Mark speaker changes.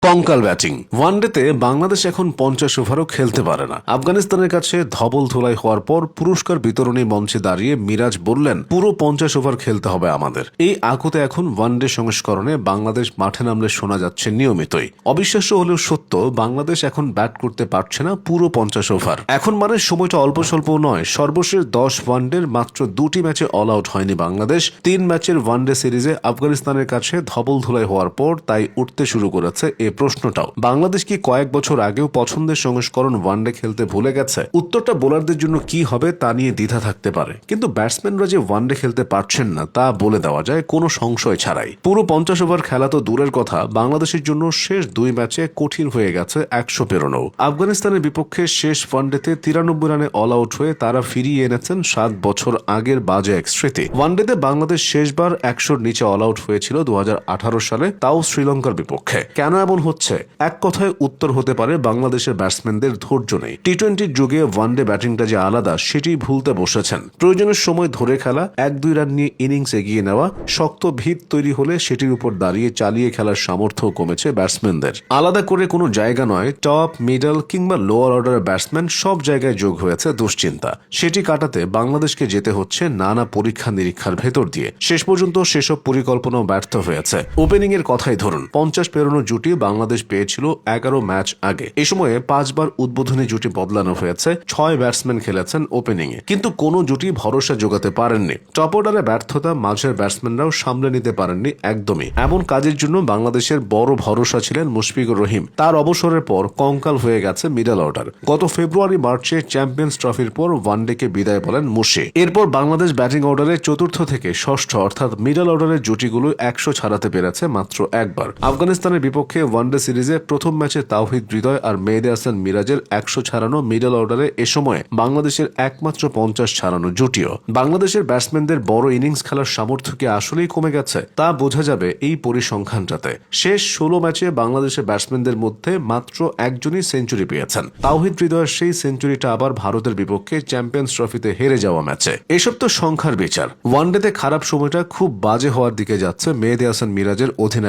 Speaker 1: কঙ্কাল ব্যাটিং। ওয়ানডেতে বাংলাদেশ এখন 50 ওভারও খেলতে পারে না। আফগানিস্তানের কাছে ধবল ধোলাই হওয়ার পর পুরস্কার বিতরণী মঞ্চে দাঁড়িয়ে মিরাজ বললেন, পুরো 50 ওভার খেলতে হবে আমাদের। এই আকুতে এখন ওয়ানডে সংস্করণে বাংলাদেশ মাঠে নামলে শোনা যাচ্ছে নিয়মিতই। অবিশ্বাস্য হলেও সত্য, বাংলাদেশ এখন ব্যাট করতে পারছে না পুরো 50 ওভার। এখন মানে সময়টা অল্প স্বল্প নয়। সর্বশেষ 10 ওয়ানডের মাত্র 2টি ম্যাচে অল আউট হয়নি বাংলাদেশ। 3 ম্যাচের ওয়ানডে সিরিজে আফগানিস্তানের কাছে ধবল ধোলাই হওয়ার পর তাই উঠতে শুরু করেছে এ প্রশ্নটাও, বাংলাদেশ কি কয়েক বছর আগেও পছন্দের সংস্করণ ওয়ানডে খেলতে ভুলে গেছে? উত্তরটা বোলারদের জন্য কি হবে তা নিয়ে দ্বিধা থাকতে পারে, কিন্তু ব্যাটসম্যানরা যে ওয়ানডে খেলতে পারছেন না তা বলে দেওয়া যায় কোনো সংশয় ছাড়াই। পুরো 50 ওভার খেলা তো দূরের কথা, বাংলাদেশের জন্য শেষ 2 ম্যাচে কঠিন হয়ে গেছে 100 পেরোনো। আফগানিস্তানের বিপক্ষে শেষ ওয়ানডেতে 93 রানে অল আউট হয়ে তারা ফিরিয়ে এনেছেন 7 বছর আগের বাজে এক স্মৃতি। ওয়ানডেতে বাংলাদেশ শেষবার 100-র নিচে অল আউট হয়েছিল 2018 সালে, তাও শ্রীলঙ্কার বিপক্ষে। কেন এমন হচ্ছে? এক কথায় উত্তর হতে পারে বাংলাদেশের ব্যাটসম্যানদের ধৈর্য নেই। টি-20 যুগে ওয়ানডে ব্যাটিংটা যে আলাদা সেটি ভুলতে বসেছেন। প্রয়োজনের সময় ধরে খেলা, 1-2 রান নিয়ে ইনিংস এগিয়ে নেওয়া, শক্ত ভিত তৈরি হলে সেটির উপর দাঁড়িয়ে চালিয়ে খেলার সামর্থ্য কমেছে ব্যাটসম্যানদের। আলাদা করে কোনো জায়গা নয়, টপ, মিডল কিংবা লোয়ার অর্ডারের ব্যাটসম্যান সব জায়গায় যোগ হয়েছে দুশ্চিন্তা। সেটি কাটাতে বাংলাদেশকে যেতে হচ্ছে নানা পরীক্ষা নিরীক্ষার ভেতর দিয়ে। শেষ পর্যন্ত সেসব পরিকল্পনাও ব্যর্থ হয়েছে। ওপেনিং এর কথাই ধরুন, 50 পেরোনো জুটি বাংলাদেশ পেয়েছিল 11 ম্যাচ আগে। এই সময়ে 5 বার উদ্বোধনী জুটি বদলানো হয়েছে, 6 ব্যাটসম্যান খেলেছেন ওপেনিং এ, কিন্তু কোনো জুটি ভরসা জোগাতে পারেননি। টপ অর্ডারে ব্যর্থতা মাঝের ব্যাটসম্যানরাও সামলে নিতে পারেননি একদমই। এমন কাজের জন্য বাংলাদেশের বড় ভরসা ছিলেন মুশফিকুর রহিম। তার অবসরের পর কঙ্কাল হয়ে গেছে মিডল অর্ডার। গত ফেব্রুয়ারি মার্চে চ্যাম্পিয়ন্স ট্রফির পর ওয়ানডেকে বিদায় বলেন মুশি। এরপর বাংলাদেশ ব্যাটিং অর্ডারে চতুর্থ থেকে ষষ্ঠ অর্থাৎ মিডল অর্ডারের জুটিগুলো 100 ছাড়াতে পেরেছে মাত্র একবার। আফগানিস্তানের বিপক্ষে ওয়ানডে সিরিজে প্রথম ম্যাচে তাওহিদ হৃদয় আর মেহেদী হাসান মিরাজের 100 ছাড়ানো মিডল অর্ডারে এ সময়ে বাংলাদেশের একমাত্র 50 ছাড়ানো জুটিও। বাংলাদেশের ব্যাটসম্যানদের বড় ইনিংস খেলার সামর্থ্য কি আসলেই কমে গেছে? তা বোঝা যাবে এই পরিসংখ্যানটাতে। শেষ 16 ম্যাচে বাংলাদেশের ব্যাটসম্যানদের মধ্যে মাত্র একজনই সেঞ্চুরি পেয়েছেন। তাওহিদ হৃদয়ের সেই সেঞ্চুরিটা আবার ভারতের বিপক্ষে চ্যাম্পিয়ন্স ট্রফিতে হেরে যাওয়া ম্যাচে। এসব তো সংখ্যার বিচার। ওয়ানডেতে খারাপ সময়টা খুব বাজে হওয়ার দিকে যাচ্ছে মেহেদী হাসান মিরাজের অধিনায়ক